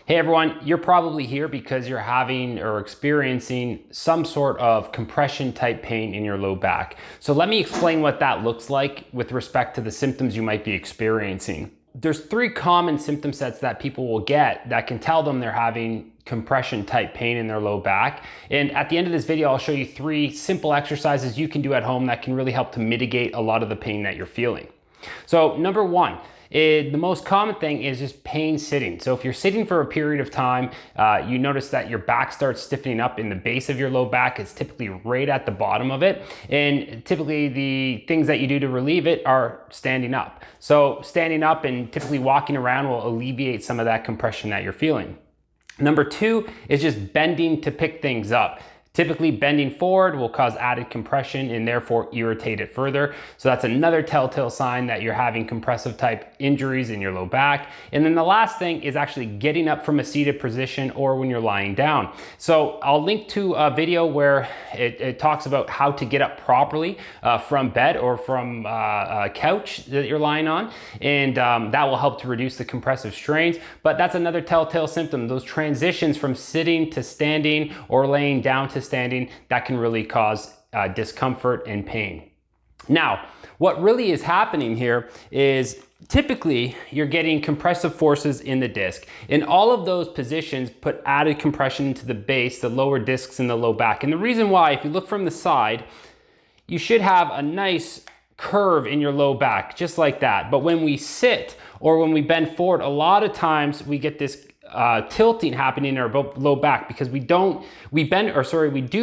Hey everyone, you're probably here because you're having or experiencing some sort of compression type pain in your low back. So let me explain what that looks like with respect to the symptoms you might be experiencing. There's three common symptom sets that people will get that can tell them they're having compression type pain in their low back. And at the end of this video, I'll show you three simple exercises you can do at home that can really help to mitigate a lot of the pain that you're feeling. So number one, the most common thing is just pain sitting. So if you're sitting for a period of time, you notice that your back starts stiffening up in the base of your low back. It's typically right at the bottom of it. And typically the things that you do to relieve it are standing up. So standing up and typically walking around will alleviate some of that compression that you're feeling. Number two is just bending to pick things up. Typically bending forward will cause added compression and therefore irritate it further. So that's another telltale sign that you're having compressive type injuries in your low back. And then the last thing is actually getting up from a seated position or when you're lying down. So I'll link to a video where it talks about how to get up properly from bed or from a couch that you're lying on. And that will help to reduce the compressive strains. But that's another telltale symptom. Those transitions from sitting to standing or laying down to standing, that can really cause discomfort and pain. Now, what really is happening here is typically you're getting compressive forces in the disc, and all of those positions put added compression into the base, the lower discs in the low back. And the reason why, if you look from the side, you should have a nice curve in your low back, just like that. But when we sit or when we bend forward, a lot of times we get this tilting happening in our low back because we do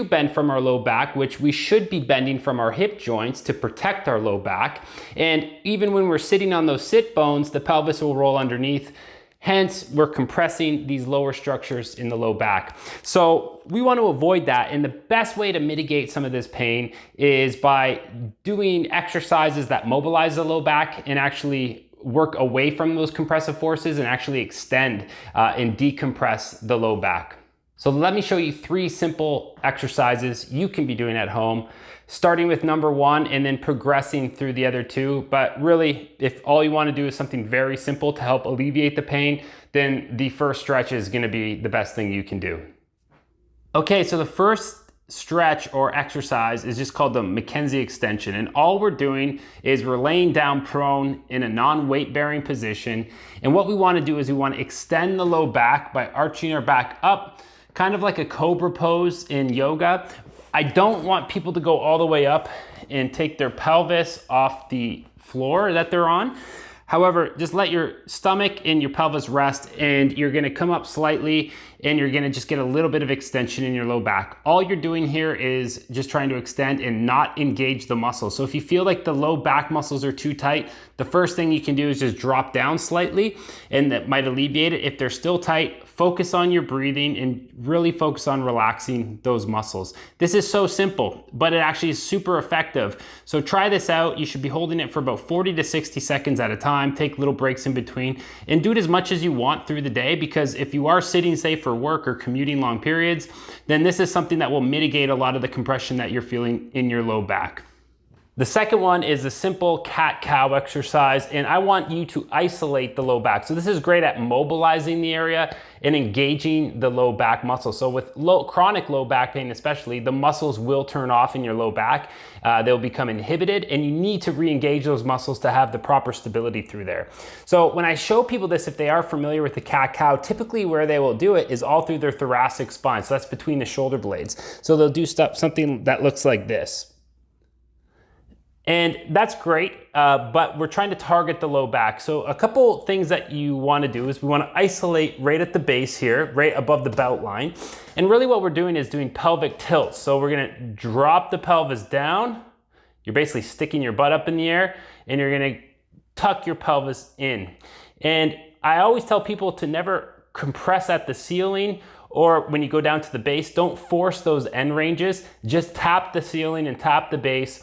bend from our low back, which we should be bending from our hip joints to protect our low back. And even when we're sitting on those sit bones, the pelvis will roll underneath. Hence, we're compressing these lower structures in the low back. So we want to avoid that. And the best way to mitigate some of this pain is by doing exercises that mobilize the low back and actually work away from those compressive forces and actually extend and decompress the low back. So let me show you three simple exercises you can be doing at home, starting with number one and then progressing through the other two. But really, if all you want to do is something very simple to help alleviate the pain, then the first stretch is going to be the best thing you can do. Okay, so the first stretch or exercise is just called the Mackenzie extension, and all we're doing is we're laying down prone in a non-weight bearing position, and what we want to do is we want to extend the low back by arching our back up, kind of like a cobra pose in yoga. I don't want people to go all the way up and take their pelvis off the floor that they're on. However, just let your stomach and your pelvis rest, and you're gonna come up slightly and you're gonna just get a little bit of extension in your low back. All you're doing here is just trying to extend and not engage the muscles. So if you feel like the low back muscles are too tight, the first thing you can do is just drop down slightly, and that might alleviate it. If they're still tight, focus on your breathing and really focus on relaxing those muscles. This is so simple, but it actually is super effective. So try this out. You should be holding it for about 40 to 60 seconds at a time. Take little breaks in between and do it as much as you want through the day, because if you are sitting, say, for work or commuting long periods, then this is something that will mitigate a lot of the compression that you're feeling in your low back. The second one is a simple cat-cow exercise, and I want you to isolate the low back. So this is great at mobilizing the area and engaging the low back muscle. So with chronic low back pain especially, the muscles will turn off in your low back. They'll become inhibited, and you need to re-engage those muscles to have the proper stability through there. So when I show people this, if they are familiar with the cat-cow, typically where they will do it is all through their thoracic spine. So that's between the shoulder blades. So they'll do something that looks like this. And that's great, but we're trying to target the low back. So a couple things that you want to do is we want to isolate right at the base here, right above the belt line. And really what we're doing is doing pelvic tilts. So we're going to drop the pelvis down. You're basically sticking your butt up in the air, and you're going to tuck your pelvis in. And I always tell people to never compress at the ceiling, or when you go down to the base, don't force those end ranges. Just tap the ceiling and tap the base,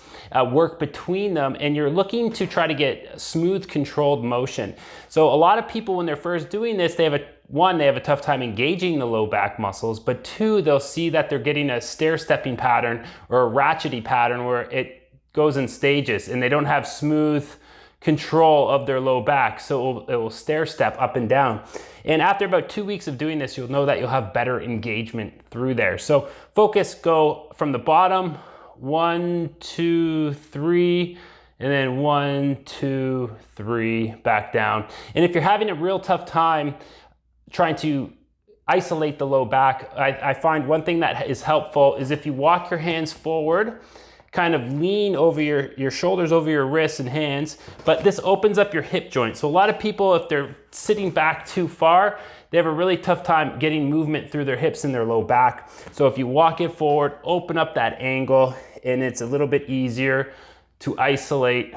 work between them, and you're looking to try to get smooth, controlled motion. So a lot of people, when they're first doing this, they have a tough time engaging the low back muscles, but two, they'll see that they're getting a stair-stepping pattern or a ratchety pattern where it goes in stages, and they don't have smooth, control of their low back. So it will stair step up and down. And after about 2 weeks of doing this, you'll know that you'll have better engagement through there. So focus, go from the bottom, 1, 2, 3, and then 1, 2, 3, back down. And if you're having a real tough time trying to isolate the low back, I find one thing that is helpful is if you walk your hands forward, kind of lean over your shoulders, over your wrists and hands, but this opens up your hip joint. So a lot of people, if they're sitting back too far, they have a really tough time getting movement through their hips and their low back. So if you walk it forward, open up that angle, and it's a little bit easier to isolate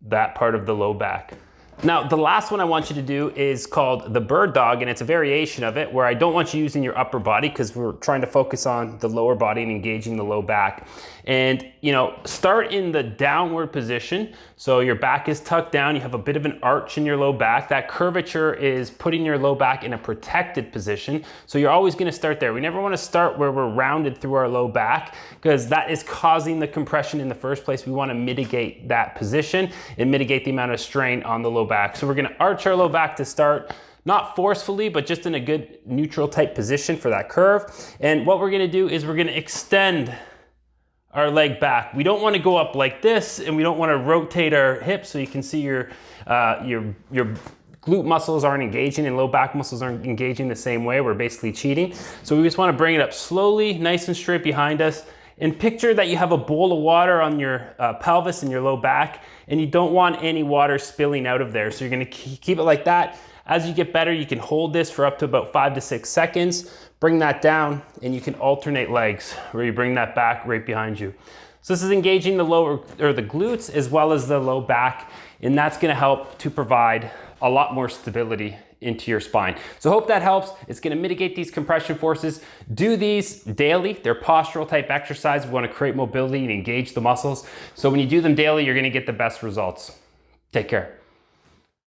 that part of the low back. Now, the last one I want you to do is called the bird dog, and it's a variation of it where I don't want you using your upper body because we're trying to focus on the lower body and engaging the low back. And, you know, start in the downward position. So your back is tucked down, you have a bit of an arch in your low back. That curvature is putting your low back in a protected position. So you're always gonna start there. We never wanna start where we're rounded through our low back because that is causing the compression in the first place. We wanna mitigate that position and mitigate the amount of strain on the low back. So we're gonna arch our low back to start, not forcefully, but just in a good neutral type position for that curve. And what we're gonna do is we're gonna extend our leg back. We don't want to go up like this, and we don't want to rotate our hips so you can see your glute muscles aren't engaging and low back muscles aren't engaging the same way. We're basically cheating. So we just want to bring it up slowly, nice and straight behind us. And picture that you have a bowl of water on your pelvis and your low back, and you don't want any water spilling out of there. So you're going to keep it like that. As you get better, you can hold this for up to about 5 to 6 seconds. Bring that down, and you can alternate legs where you bring that back right behind you. So this is engaging the lower or the glutes as well as the low back, and that's going to help to provide a lot more stability into your spine. So hope that helps. It's going to mitigate these compression forces. Do these daily. They're postural type exercises. We want to create mobility and engage the muscles. So when you do them daily, you're going to get the best results. Take care.